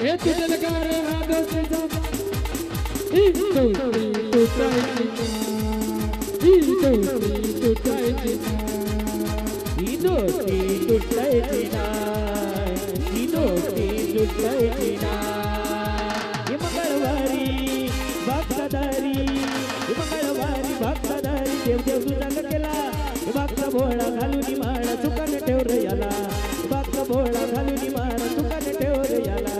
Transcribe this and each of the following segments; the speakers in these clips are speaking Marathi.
हे तुझे गारे राधो तुझा इंदोरी तुटायची इंदोरी तुटायची इंदोरी तुटायची इंदोरी तुटायची हे मंगळवारी भक्तदारी हे मंगळवारी भक्तदारी देव देव तुझा केला हे भक्त भोळा घालून माळ चुकान ठेव रे याला भक्त भोळा घालून माळ चुकान ठेव रे याला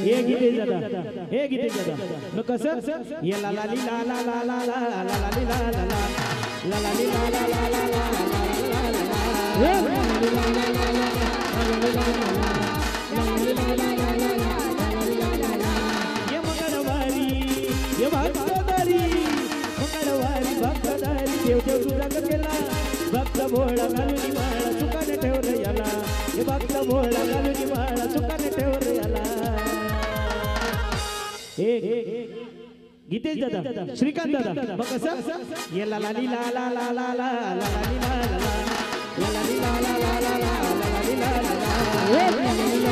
हे गीते दादा हे गीते दादा मग कसं ये ला ला ली ला ला ला ला ला ला ला ली ला ला ला ला ला ली ला ला ला ला ला ये मंगळवारी ये भक्तदारी मंगळवारी भक्तदारी देव देव तुझा केला भक्त भोळा घालून माळ चुकान ठेव रे याला हे भक्त भोळा घालून माळ चुकान ठेव रे याला हे गीतेश दादा श्रीकांत दादा मग कसं ये ला ला ली ला ला ला ला ला ला ला ली ला ला ला ला ला ली ला ला ला ला ला ला ली ला ला ला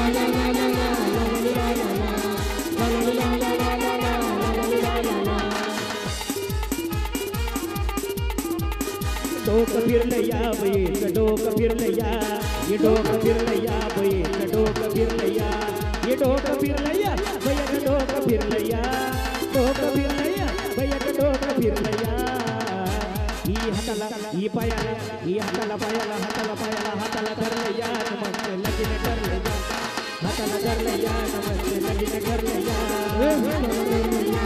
डोकं फिरलं या बाई डोकं फिरलं या ये डोकं फिरलं या बाई डोकं फिरलं या ये डोकं फिरलं या बाई डोकं फिरलं या डोकं फिरलं या बाई डोकं फिरलं या ही हाताला ही पायाला ही हाताला पायाला हाताला धरलं या नमस्ते लगीन करलं या हाताला धरलं या नमस्ते लगीन करलं या हाताला धरलं या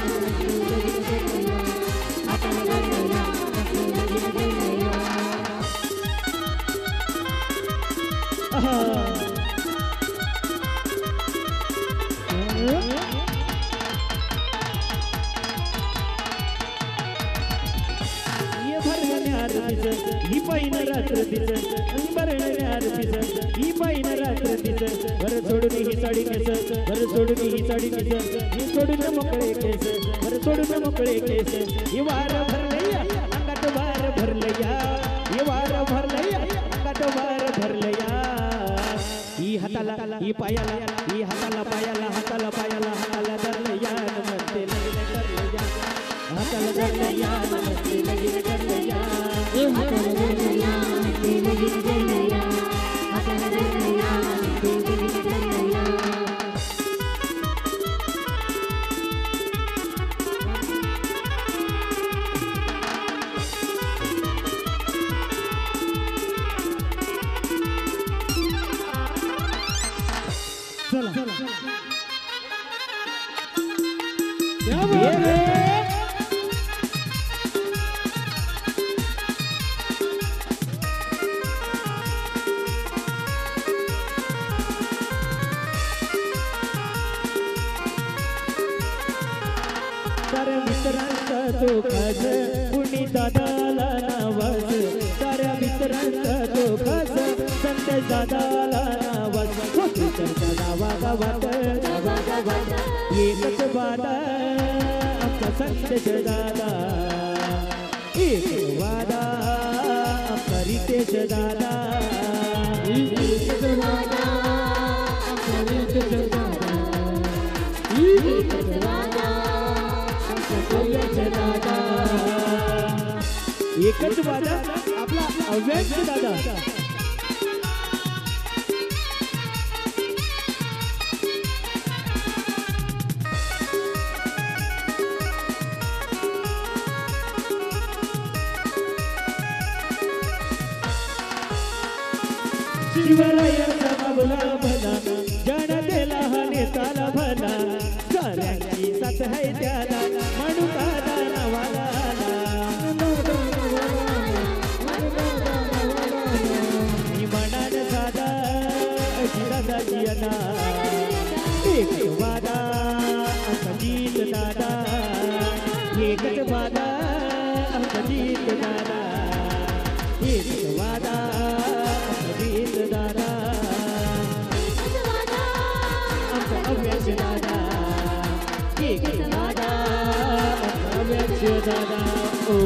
ही पायन रात्र दिस भरण्यार दिस ही पायन रात्र दिस वर सोडून ही साडी केस वर सोडून ही साडी केस ही सोडून मोकळे केस वर सोडून मोकळे केस ही वार भरलया अंगात वार भरलया ही वार भरलया अंगात वार भरलया ही हाताला ही पायाला ही हाताला पायाला हाताला धरलया नमस्ते लगीन करलया हाताला धरलया नमस्ते लगीन करलया हाताला धरलया नमस्ते लगीन करलया हाताला धरलया नमस्ते लगीन करलया चला साऱ्या मित्रांचा तो खास कुणी दादाला नावास साऱ्या मित्रांचा तो खास संदेश दादाला नावास होतीच्या गावागावात एकच वादा आमचा संदेश दादा एक वादा आमचा रितेश दादा एकच वादा आमचा रितेश दादा एकच वादा एकच वादा आपला अव्यक्त दादा शिवरायाचा बाबला भला जनतेला हा नेताला भला साऱ्यांची साथ है त्याला म्हणू दादा नावाला मनान साधा दादाजी अना एक वादा अजीत दादा एकच वादा अजीत दादा एक वादा अजीत दादा अव्यक्ष दादा एक वादा अव्यक्ष दादा ओ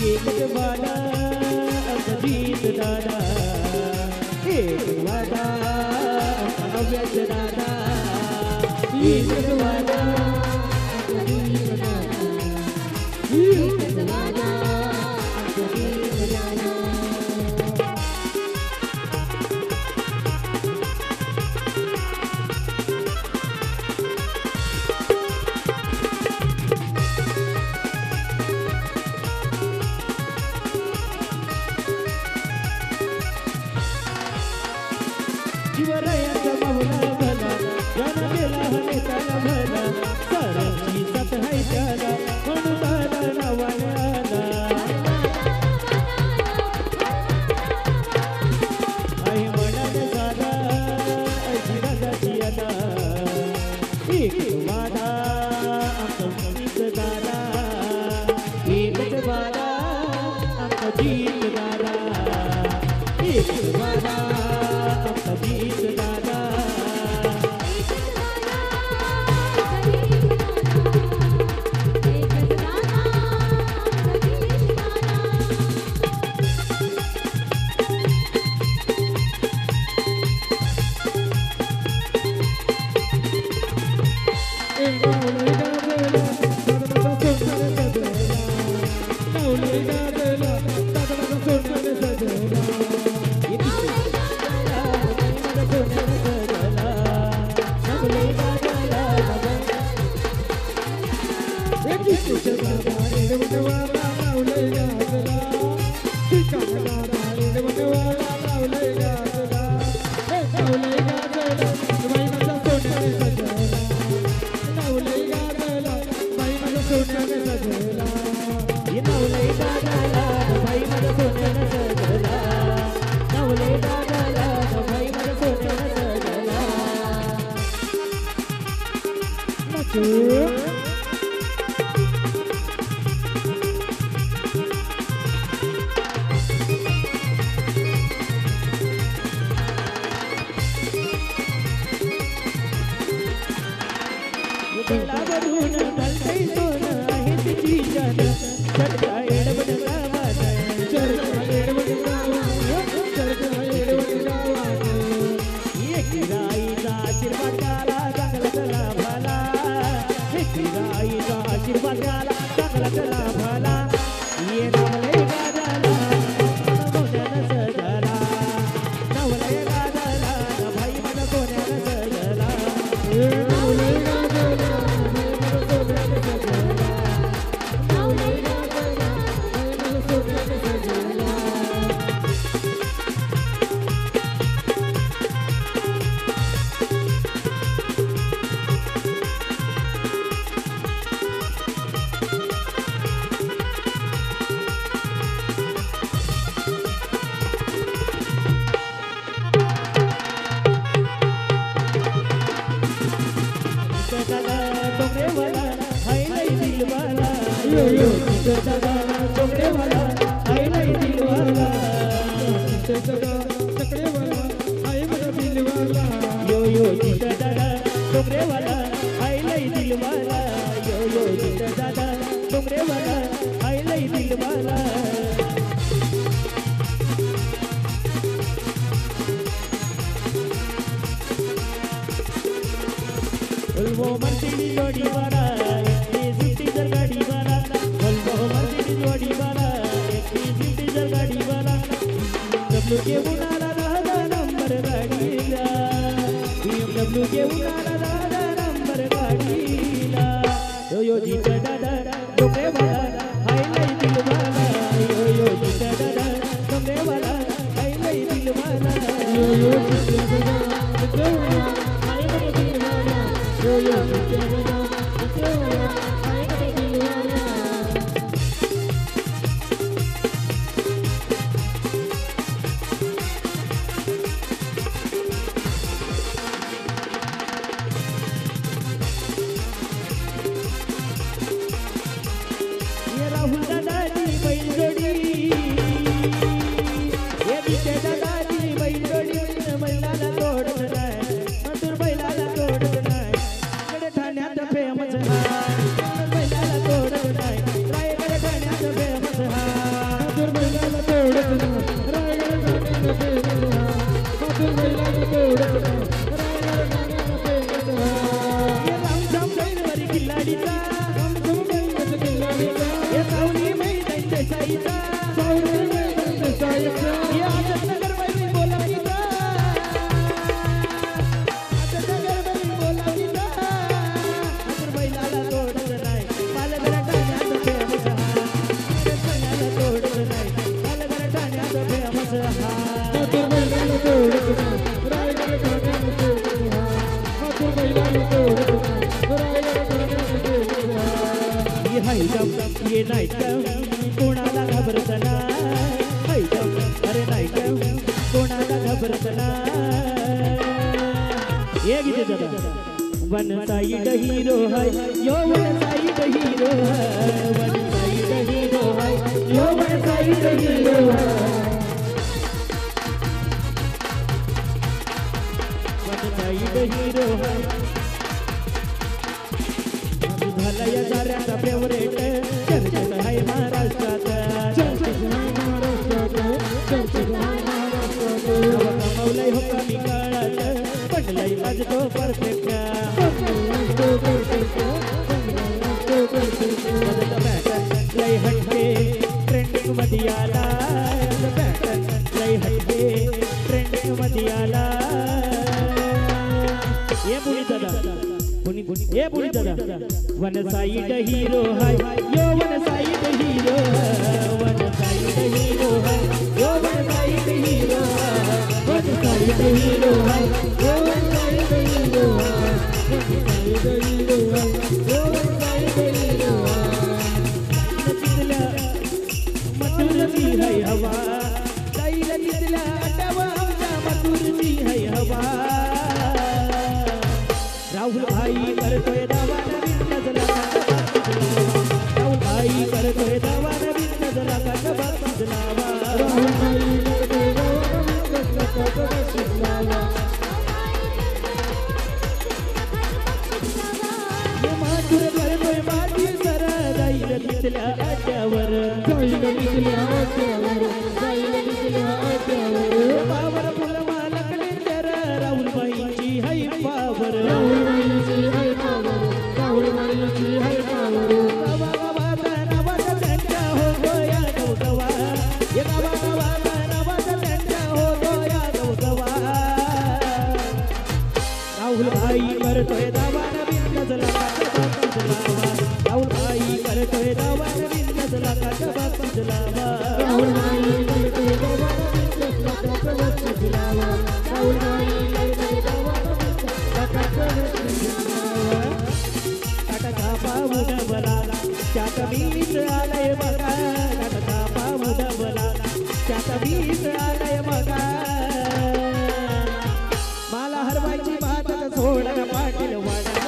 एकच वादा अजीत दादा एक वादा अव्याच दादा एकच वादा अजीत दादा एकच वादा अजीत दादा जीवरायाचा माहुला भला ज्यानं केला हने त्याला भला साऱ्यांची साथ हाय त्याला म्हणून दादा नावाने आला आई म्हणाले साधा ऐशी दादाची आता एक वादा आमचा जीत दादा एकच वादा आमचा जीत दादा एक वादा अजीत दादा वरून घालतंय सोनं आहे तिची जान चर्चा एडवड गावात चर्चा एडवड गावात चर्चा एडवड गावात एकीला आईचा आशीर्वाद आला चांगला चला भाला एकीला आईचा आशीर्वाद आला चांगला चला भाला ये नावलय गाजाला कोण्यानं सजला नावलय गाजाला भाई माझा कोण्यानं सजला नावलय गाजाला हे आजनगर बाई बोलावी जा आजनगर बाई बोलावी जा आजर बैलाला तोडत नाही पालघर ठाण्यात फेमस हा बैलाला तोडत नाही पालघर ठाण्यात फेमस हा ये नाही कोणाला घाबरत नाही अरे नाही कोणाला घाबरत नाही गीते दादा वन साइड हीरो है यो वन साइड हीरो है वन साइड हीरो है यो वन साइड हीरो है वन साइड हीरो है भलया साऱ्यांचा फेवरेट चर्चेत आहे महाराष्ट्रात कमवलंय हो कमी काळात पडलंय आज तो परफेक्ट लय हटके ट्रेंडिंग मध्ये आला लय हटके ट्रेंडिंग मध्ये आला ये बुडी दादा ये बुडी दादा वन साइड हीरो है यो वन साइड हीरो है वन साइड हीरो है यो वन साइड हीरो है वन साइड हीरो है यो वन साइड हीरो है वन साइड हीरो है यो वन साइड हीरो है तिथल्या मथुरची है हवा जाईल तिथल्या अड्डावा आमच्या मथुरची है हवा राहुल भाई करतोय दावा नवीन नजला राहुल भाई करतोय दावा नवीन नजला काटबा सुजलावा राहुल भाई करतोय दावा नवीन नजला काटबा सुजलावा ये माथुर करतोय माती सर जाईल तिथल्या अड्ड्यावर जाईल तिथल्या अड्ड्यावर जाईल तिथल्या अड्ड्यावर पावर फुलवा लागले तर राहुल भाईची हाय पावर राहुल भाई करतोय दावा नवीन नजला काटबा सुजलावा राहुल भाई करतोय दावा नवीन नजला काटबा सुजलावा राहुल भाई करतोय दावा नवीन नजला काटबा सुजलावा राहुल भाई करतोय दावा नवीन नजला काटबा सुजलावा टाटा पाऊद बला त्यात मीच आलय बघा टाटा पाऊद बला त्यात मीच आलय बघा मला हरवायची बात सोडा पाटील वाड्या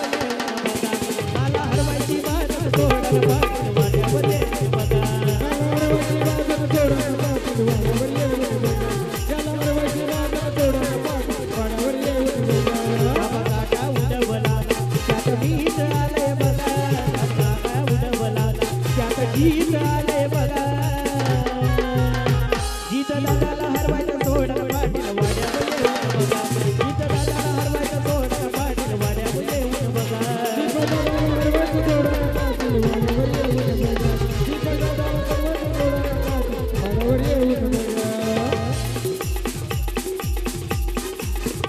मला हरवायची बात सोडा पाटील वाड्यामध्ये बघा उडवला त्यात मीच आलय बघा उडवला त्यात गीत आलय बघा गीत दादाला हरवायचं सोडा पाटील वाड्यामध्ये बघा गीत दादाला हरवायचं सोडा पाटील वाड्यामध्ये बघा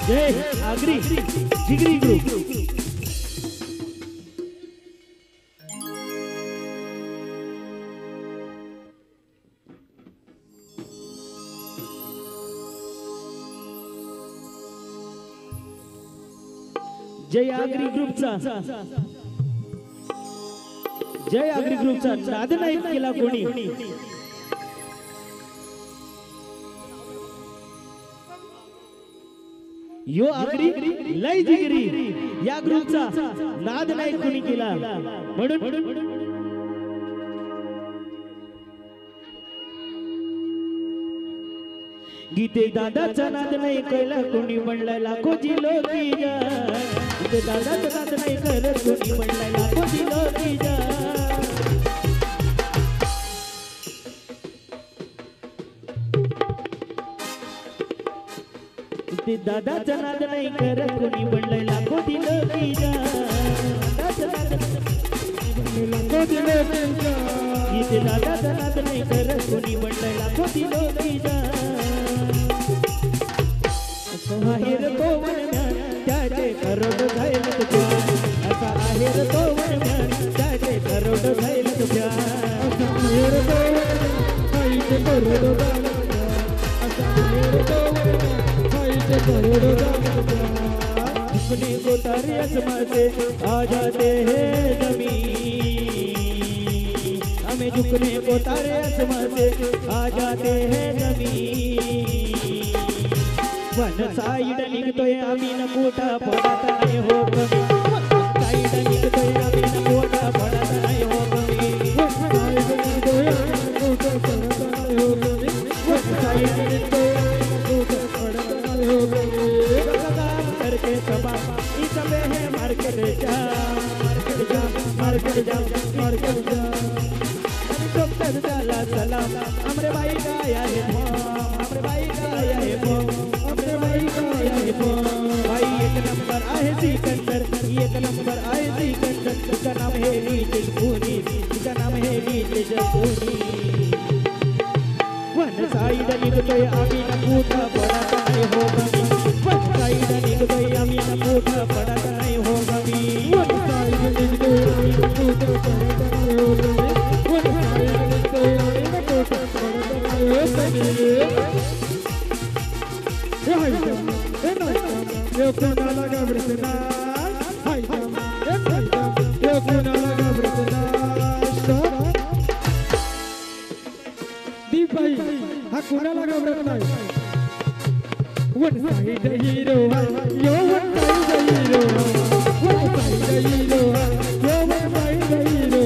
जय आगरी जिगरी ग्रुप जय आगरी ग्रुपचा नाद नाही केला कोणी यो आगरी लय जिगरी या ग्रुपचा नाद नाही कोणी केला म्हणून गीते दादाचा नाद नाही केला कोणी म्हणला लाखोची लोकी जा गीते दादाचा नाद नाही केला कोणी म्हणला लाखोची लोकी जा गीते दादाचा नाद नाही केला कोणी म्हणला लाखोची लोकी जा गीते दादाचा नाद नाही केला कोणी म्हणला लाखोची लोकी जा करोडो जागत्या असा मेरे तो हाईचे करोडो जागत्या झुकने को तारे आसमां से आ जाते हैं जमीन हमें झुकने को तारे आसमां से आ जाते हैं जमीन वन साइड निघतोय आम्ही न मोठा पडत नाही हो कमी साइड निघतोय आम्ही न मोठा पडत नाही हो कमी साईड निघतोय मोठा पडत नाही हो कमी साईड निघतोय मोठा पडत नाही हो कमी काम करके सबा ई सबे है मार्केट जाम मार्केट जाम डॉक्टर डाला सलाम हमरे भाई का आया है हमरे भाई का आया है हमरे भाई का आया है भाई एक नंबर आए सिकंदर एक नंबर आए सिकंदर इसका नाम है नीतीश पूनी इसका नाम है नीतीश पूनी वन साइड निघतोय आम्ही न मोठा पडत नाही हो कमी वन साइड निघतोय आम्ही न मोठा पडत नाही हो कमी साईड निघतोय मोठा पडत नाही हो कमी साईड निघतोय मोठा पडत नाही हो कमी हे हायचा हे नायचा हे कोणाला घाबरत नाही हायचा हे नायचा हे कोणाला घाबरत नाही दीपाई हा कोणाला घाबरत नाही one side hero yo one side hero one side hero yo one side hero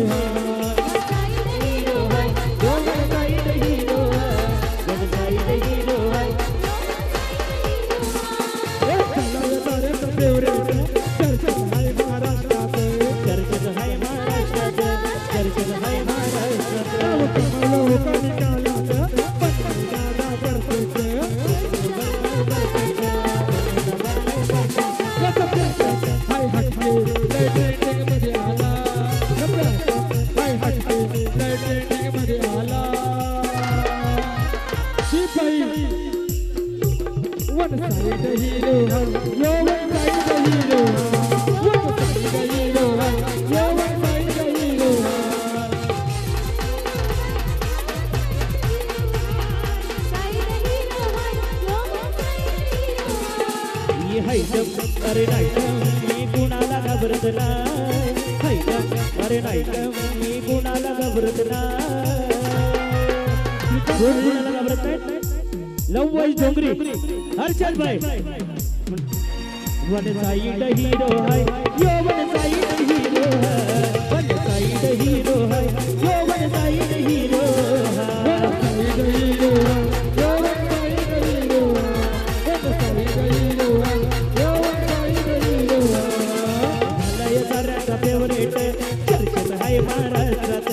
One side hero, yo one side hero, one side hero, yo one side hero. ये हायटम अरे नायटम मी कुणाला घाबरत नाही हायटम अरे नायटम मी कुणाला घाबरत नाही कुणाला घाबरत नाही लव वाईज डोंगरी हर्षद भाई वन साइड हीरो है यो वन साइड हीरो है वन साइड हीरो है यो वन साइड हीरो है One side hero, yo one side hero, one side hero, yo one side hero. लय साऱ्याचा फेवरेट चर्चेत आहे महाराष्ट्रात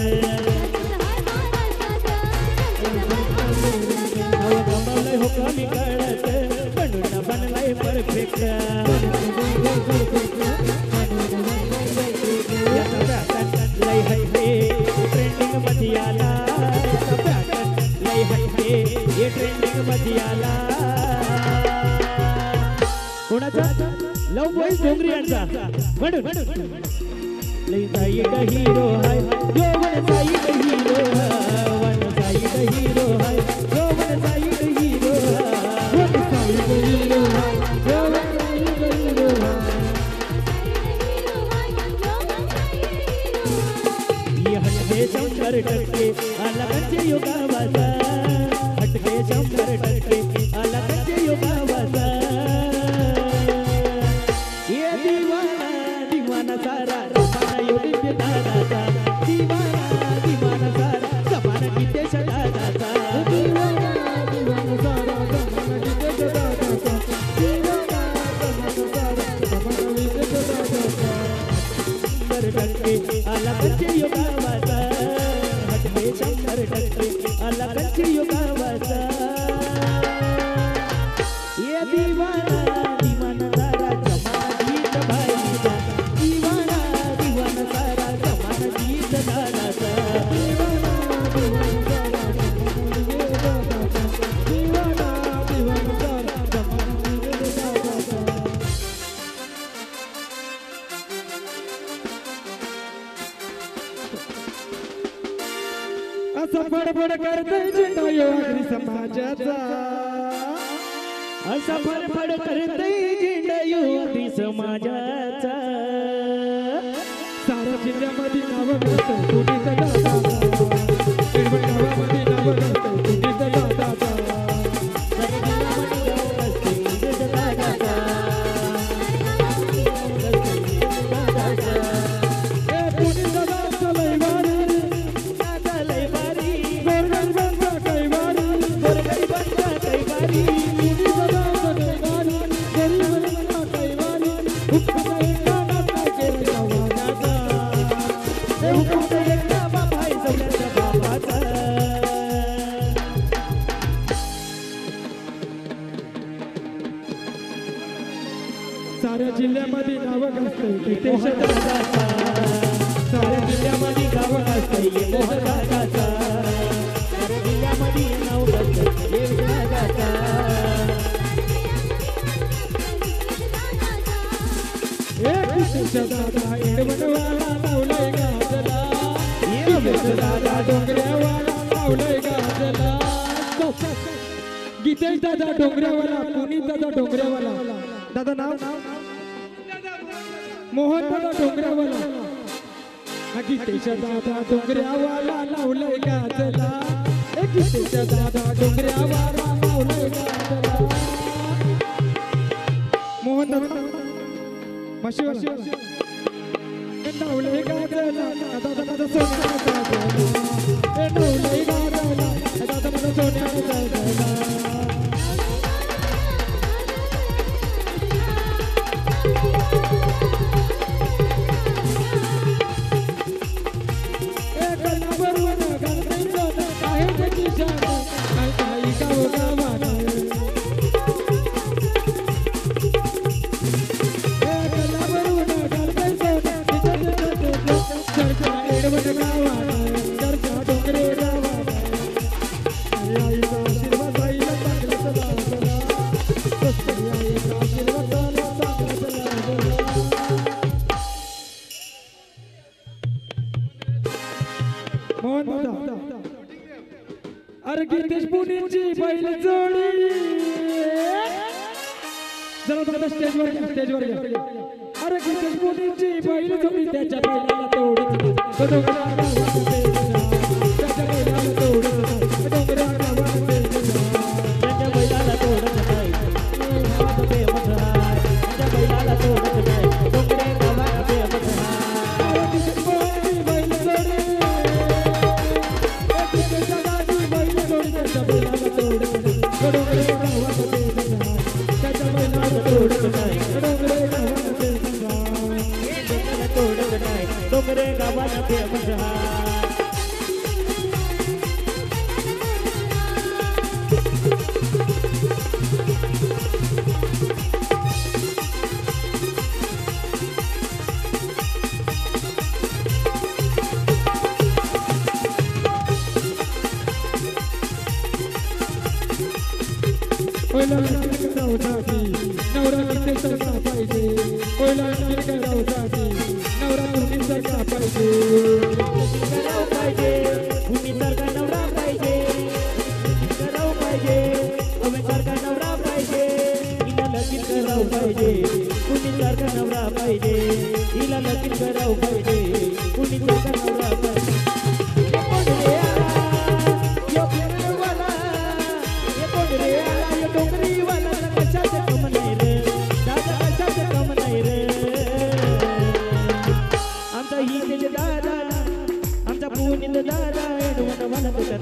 कमवलंय हो कमी कळत बनून बनलाय परफेक्ट लय है ट्रेंडिंग मध्ये आला लय है हे ट्रेंडिंग मध्ये आला कोणाचा लव बॉयज डोंगरी यांचा म्हणून लय साइड हीरो है यो वन साइड हीरो है वन साइड हीरो है यो वन साइड हीरो है One side hero, yo one side hero. ये हटके 100% आला कंचे योगावाचा हटके 100% आला कंचे योगावाचा ये दीवाना दीवाना सारा रमाना यो दिव्य दादाचा दीवाना दीवाना समाजाचा असा फडफड करतय झेंडा युवती समाजाचा साऱ्या जिल्ह्यामध्ये नाव गाजतंय कुणीच दादाचा निर्मळ गावामध्ये नाव गाजतंय कुणीच दादाचा साऱ्या जिल्ह्यामध्ये नाव गाजतंय हितेश दादाचा साऱ्या जिल्ह्यामध्ये गाव गाजतंय मोहन दादाचा साऱ्या जिल्ह्यामध्ये नाव गाजतंय दादाचा हितेश दादा एडवणवाला लावलंय गाजला हितेश दादा डोंगऱ्यावाला लावलंय गाजला गीतेश दादा डोंगऱ्यावाला पुनीत दादा डोंगऱ्यावाला दादा नाव मोहन दादा डोंगऱ्यावाला गीतेश दादा डोंगऱ्यावाला लावलंय गाजला गीतेश दादा डोंगऱ्यावाला लावलंय गाजला मोहन दादा माशीवाला लावलंय गाजला दादा माझा सोन्याचा गाजला लावलंय गाजला दादा माझा सोन्याचा गाजला अरे गिरीश पुनीची बैल जोडी जरा दादा स्टेजवर घ्या अरे गिरीश पुनीची बैल जोडी त्याच्या बैलाला तोडत त्याच्या बैलाला तोडत डोंगरा गावात त्याच्या बैलाला तोडत नाही हात बेमत हाय त्याच्या बैलाला तोडत नाही डोंगरे गावात बेमत हाय अरे गिरीश पुनीची बैल जोडी त्याच्या बैलाला तोडत डोंगरे गावात त्याच्या बैलाला तोडत डोंगरे गावात तोडत नाही डोंगरे गावात बेमत हाय ओला करावसाठी नवरा किती सरका पाहिजे ओला करावसाठी नवरा किती सरका पाहिजे करावं पाहिजे भूमी सारखा नवरा पाहिजे करावं पाहिजे भूमी सारखा नवरा पाहिजे हिला लगीन करावं पाहिजे भूमी सारखा नवरा पाहिजे हिला लगीन करावं पाहिजे भूमी सारखा नवरा पाहिजे दादा एडवण मला तुझ्या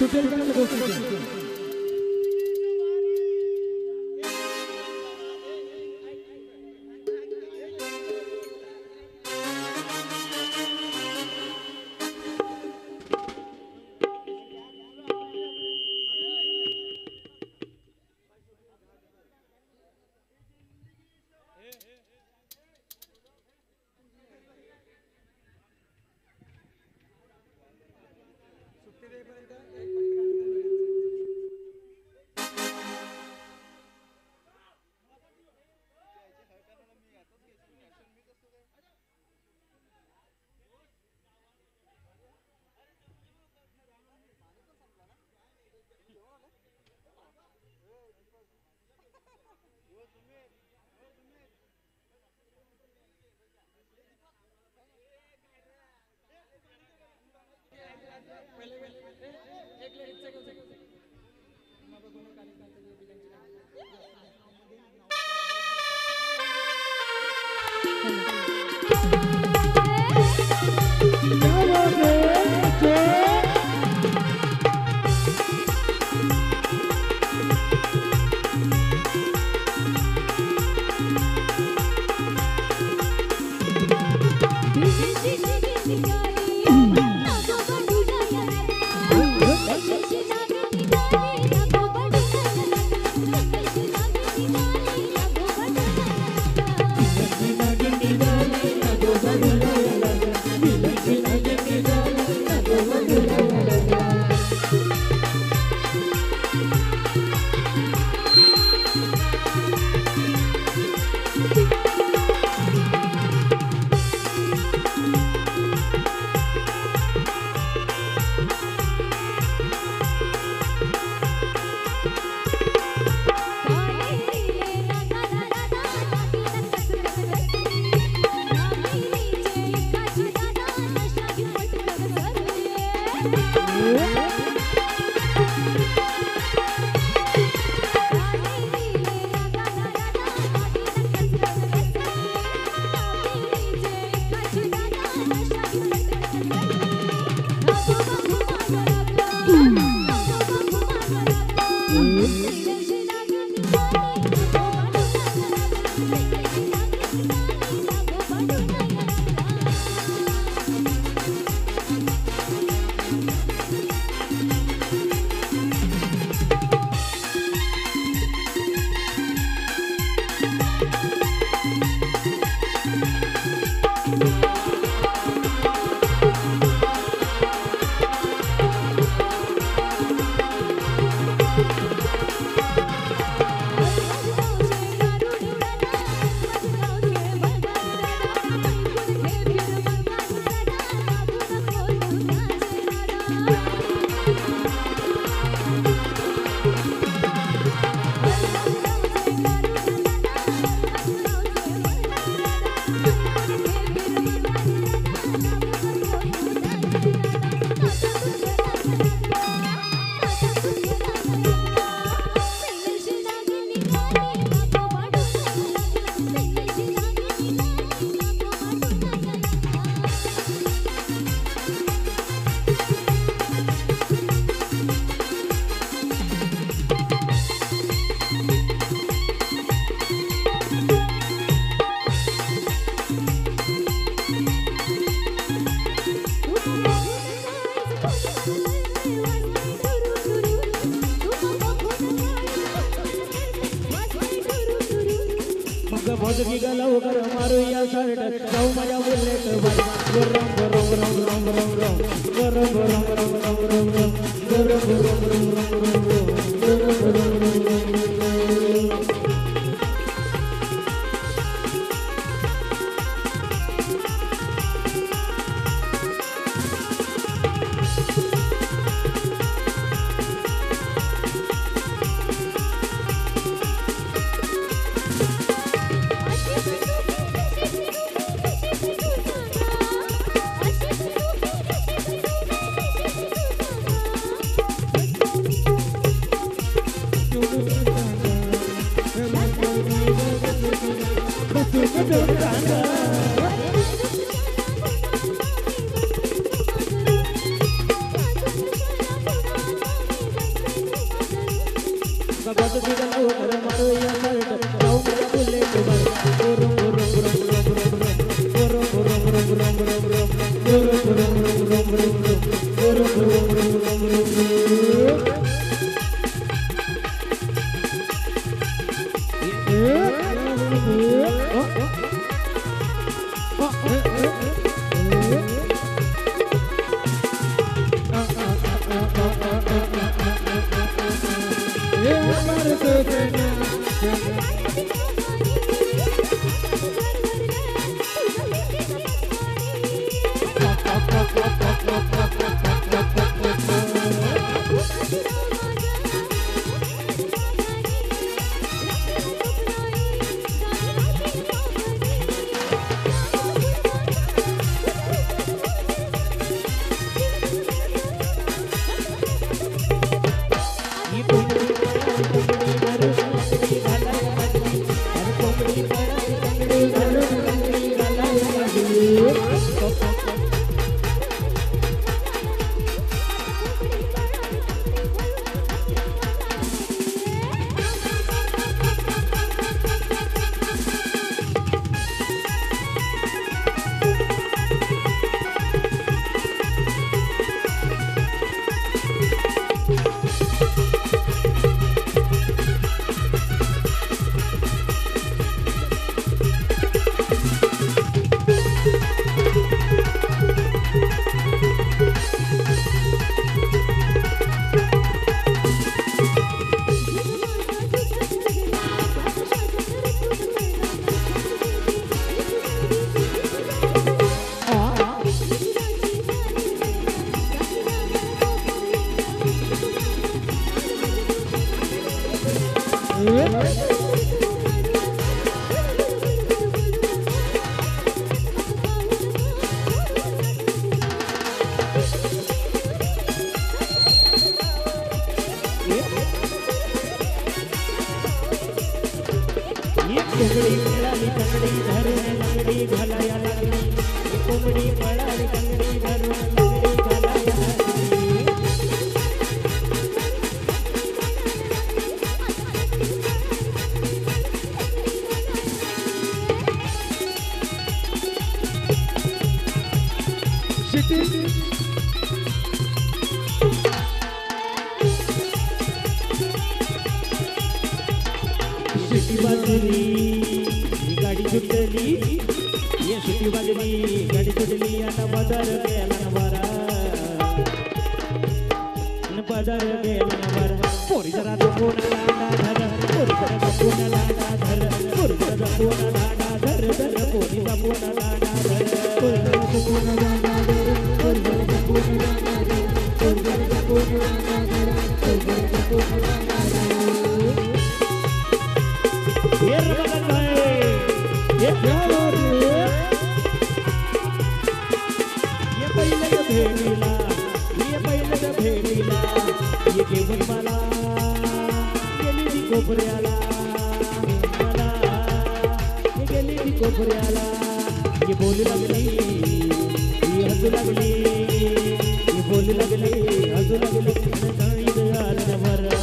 सुटेल का दोस्त भोजकी गलव कर मारू या शर्ट जाऊ माझ्या बुलेट वर रंग रंग रंग रंग रंग रंग रंग रंग रंग रंग बाजू तुझा लावू कर मारू या सारट लावू मला बुलेट वर गोरो गोरो गोरो गोरो गोरो गोरो गोरो गोरो गोरो गोरो गोरो गोरो गोरो गोरो कोंबडी पळाली तंगडी धरून लंगडी घालाया लागली कोंबडी पळाली तंगडी धरून लंगडी घालाया लागली शिटी वाजली गाडी सुटली ये शिटी वाजली गाडी सुटली आता बाजार गेला नवारा बाजार गेला नवारा पोरी जरा जपून लांडा धर पोरी जरा जपून लांडा धर पोरी जरा जपून लांडा धर धर पोरी जपून लांडा धर पोरी जरा जपून लांडा धर पोरी जरा जपून लांडा धर पोरी जरा जपून लांडा धर पोरी जरा जपून लांडा धर ये रमजान भाई ये क्या बात है ये पहिल्या भेटीला ये घेऊन मला गेली ती कोपऱ्याला मला ये गेली ती कोपऱ्याला ये बोलू लागली ये हसू लागली ये बोलू लागली हसू लागली काळीज आलं बरं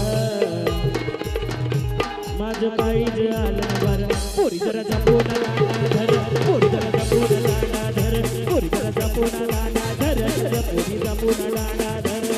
माझं काळीज आलं बरं पोरी जरा जपून लांडा धर पोरी जरा जपून लांडा धर पोरी जरा जपून लांडा धर पोरी जपून लांडा धर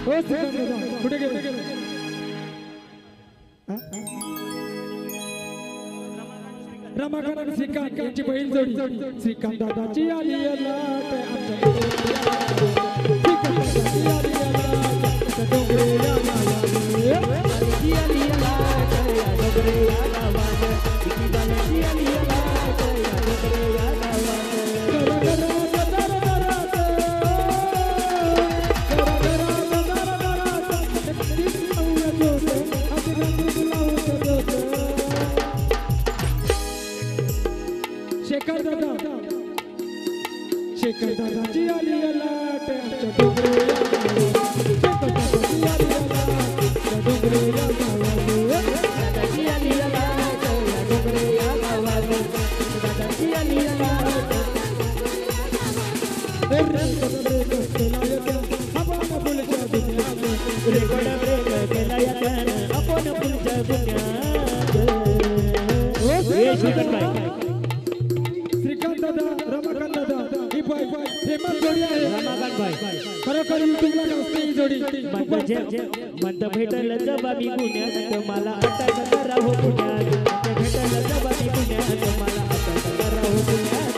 कुठे गेले रमाकांत श्रीकांत यांची बहीण जोडी श्रीकांत दादाची आली लाट शेखर दादाची आली लाट आमच्या डोंगरेला शेखर दादाची आली लाट आमच्या डोंगरेला दादाची आली लाट आमच्या डोंगरेला दादाची आली लाट रेकॉर्ड ब्रेक केला यानं आपण पुढच्या दुनियात श्रीकांत दादा रमाकांत दादा ही बाय फेमस जोडी आहे रमाकांत भाई खरोखर युट्यूबला असते ही जोडी म्हणत भेटलं जबा मी गुन्ह्यात मला अटक करा हो पुण्यात भेटलं जबा मी गुन्ह्यात मला अटक करा हो पुण्यात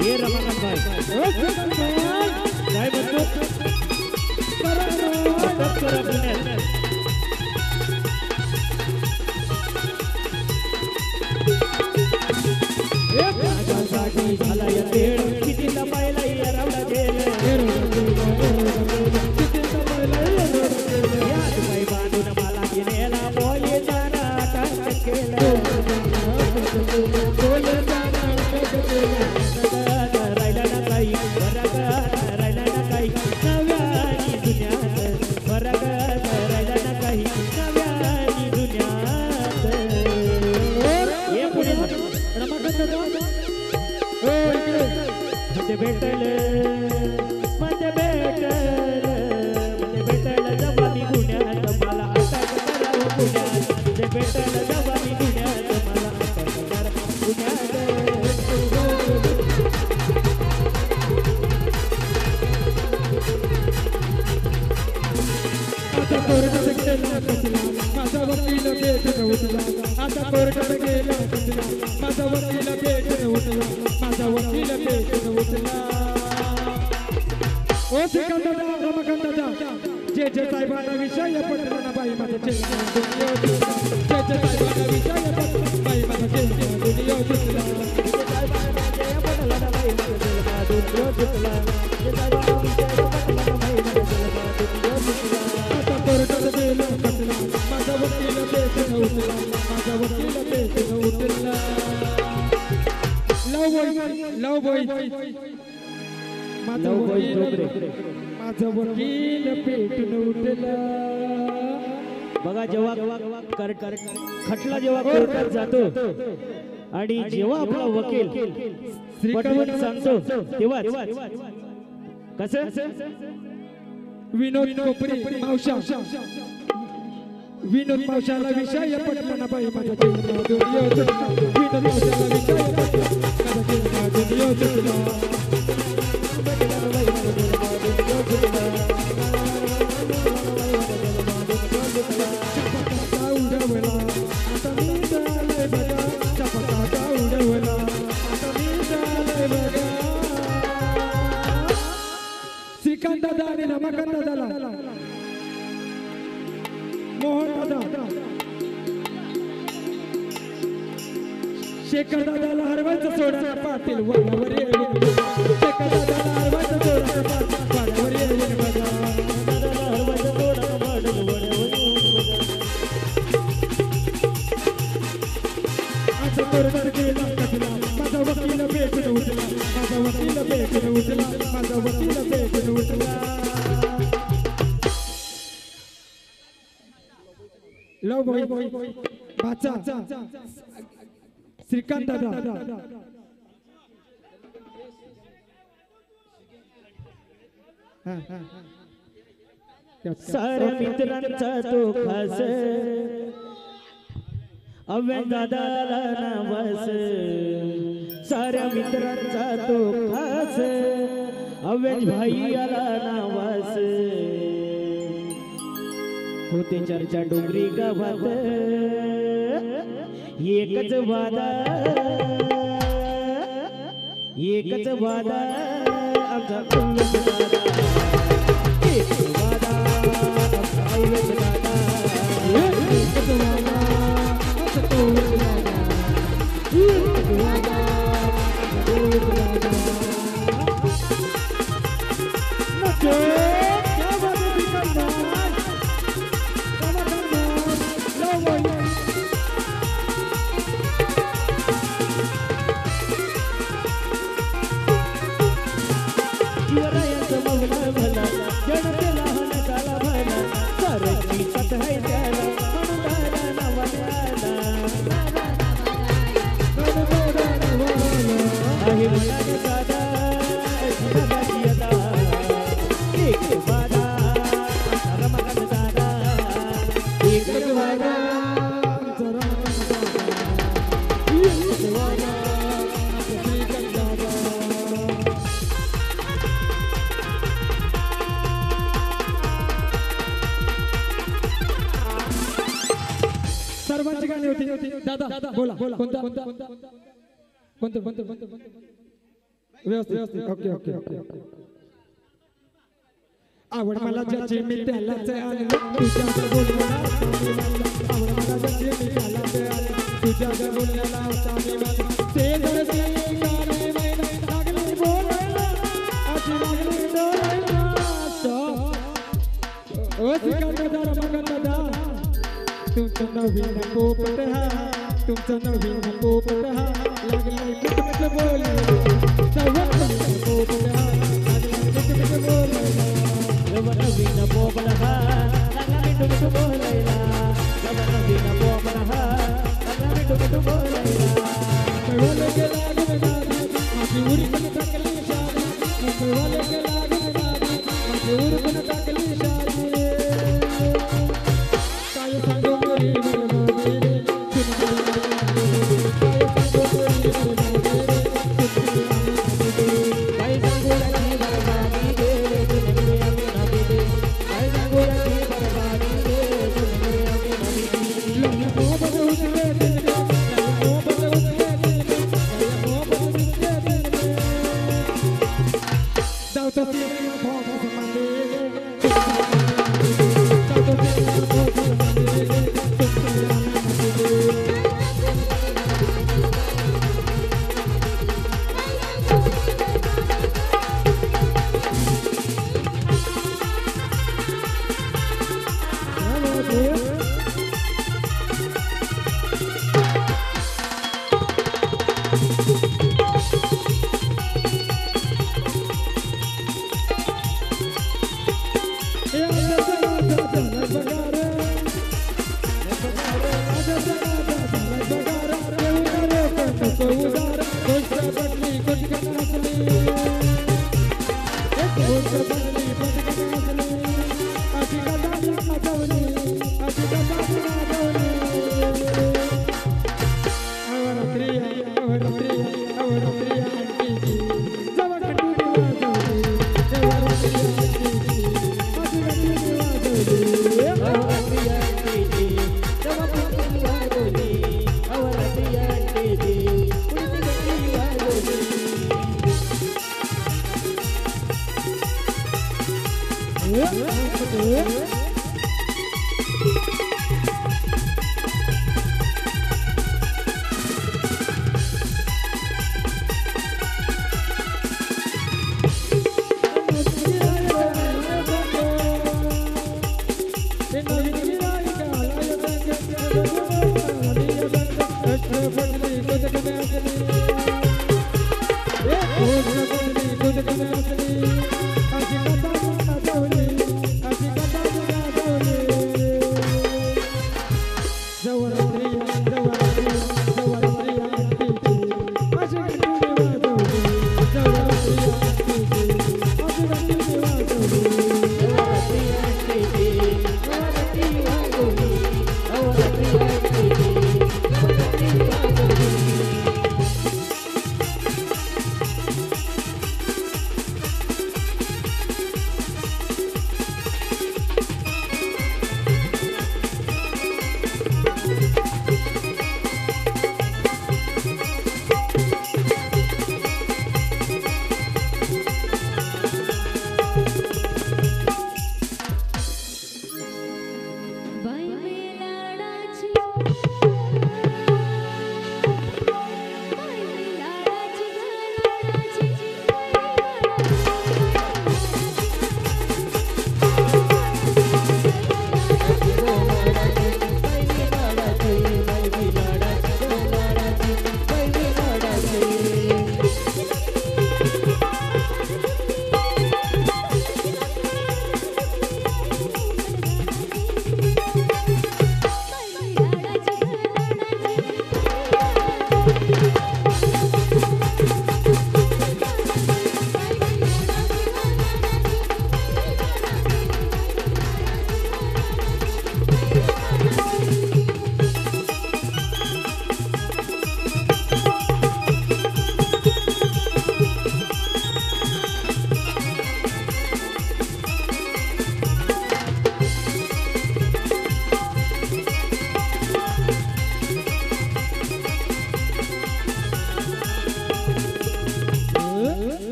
ये रमाकांत भाई काय म्हणतो अटक करा पुण्यात झाला या तेळ किती लपायला रावला गेलं यात बाई बांधून मला गेलेला बोये जाणा टाक केलं राहिला ना काही फरक राहिला ना काही नव्यानी दुनियात फरक राहिला ना काही नव्यानी दुनियात हे पुढे रमाकांत दादा म्हणजे भेटलं जबाबी गुन्ह्यात मला अटक करा हो पुण्यात म्हणजे भेटलं जबाबी गुन्ह्यात मला अटक करा पुण्यात आता कोर्टात गेला कसला माझा वकील भेटून उठला आता कोर्टात गेला कसला माझा वकील भेटून उठला माझा वकील भेटून उठला ओ श्रीकांत दादा रमाकांत दादा जे साहेबांना विषय पटला ना बाई माझा चेहरा दुनिया दिसला जे साहेबांना विषय पटला बाई माझा चेहरा दुनिया दिसला पटला ना बाई माझा चेहरा दुनिया दिसला जे साहेबांना विषय पटला ना बाई माझा चेहरा दुनिया दिसला आता कोर्टात गेला कसला माझा वकील भेटून उठला माझा वकील भेटून उठला लव बॉय माझा वकील पेटून उठला बघा जेव्हा खटला जेव्हा कोर्टात जातो आणि जेव्हा आपला वकील पटवून सांगतो तेव्हा कसं विनोद कोपरे मावशा विनोद मावशाला विषय पटला ना बाई माझा चेहरा दुनिया दिसला विनोद मावशाला विषय पटला माझा चेहरा दुनिया दिसला श्रीकांत दादा आणि रमाकांत दादाला मोहन दादा शेखर दादाला हरवायचं सोडा पाटील वरावर येऊन शेखर दादाला हरवायचं सोडा पाटील वरावर येऊन बघा दादाला हरवायचं सोडा पाटील वरावर येऊन बघा असं कोर्टात गेला कसला माझा वकील भेटून उठला माझा वकील भेटून उठला माझा वकील भेटून उठला लव बॉय बाचा श्रीकांत दादा साऱ्या मित्रांचा तो खास अव्या दादाला नावास साऱ्या मित्रांचा तो खास अव्याज भाई आला नावास होते चर्चा डोंगरी गावात एकच वादा आमचा उल्लेख दादा एकच वादा आमचा उल्लेख दादा एकच वादा आमचा उल्लेख दादा एकच वादा आमचा उल्लेख दादा नचो क्या बात है दादा बोला कोणता व्यवस्थित ओके ओके ओके आवड मला ज्याची मी त्यालाच आणलं तुझ्या बोलण्याला आवड मला ज्याची मी त्यालाच आणलं तुझ्या बोलण्याला सामी मला ते जरसे गाणे मैना लागले बोलायला आजी लागली डोलायला ओ सिकंदर मगनदा तुमचं नवीन पोपट हा तुमचं नवीन पोपट हा लागले कुटुंब बोलायला सवत पोपट हा लागले कुटुंब बोलायला नवीन पोपट हा लागला मिठू बोलायला नवीन पोपट हा लागला मिठू बोलायला मुंबईवाले के लागून गाडी माझी उरकून टाकली शादी मुंबईवाले के लागून गाडी माझी उरकून टाकली शादी काय सांगू मोरी मोरी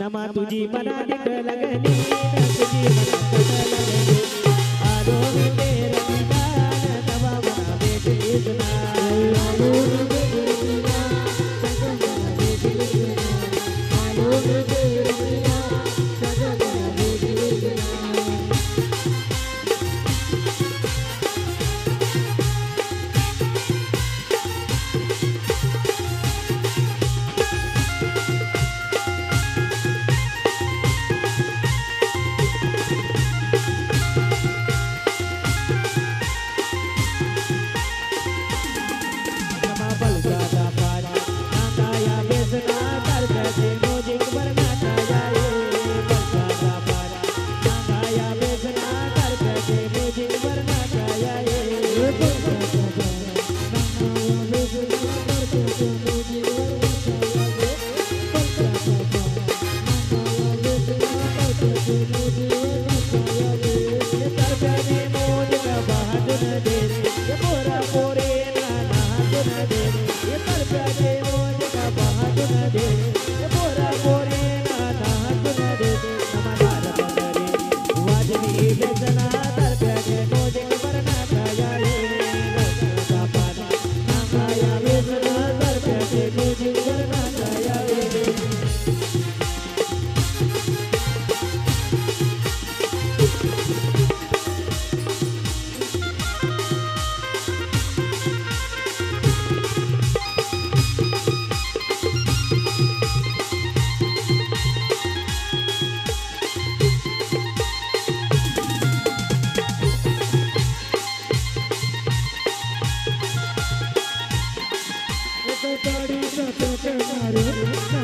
नमा तुझी मना दिक लगनी तुझी मना लगनी आलो तेरा दीदार नवा मना बेट इतना आलो तेरा दीदार सजना बेट इतना आलो तेरा दीदार सजना बेट इतना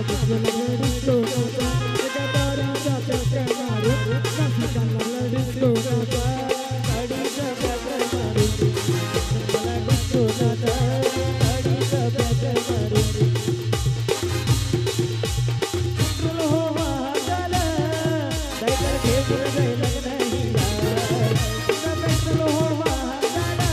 डिस्को नाचा एका दाराचा चक्कर मारू नाशिकाला डिस्को नाचा गाडीचा चक्कर मारू मला डिस्को नाचा गाडीचा चक्कर मारू पेट्रोल हो महागाला सायकल घेऊन जायला नाही यार पेट्रोल हो महागाला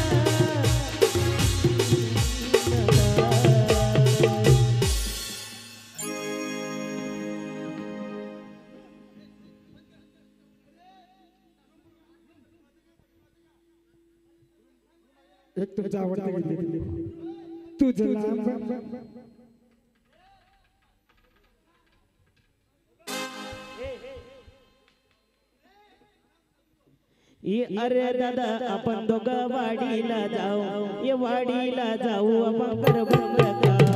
एक तुझं आवडतं गीत तुझं लांब अरे दादा आपण दोघं वाडीला जाऊ ये वाडीला जाऊ आपण घर बंद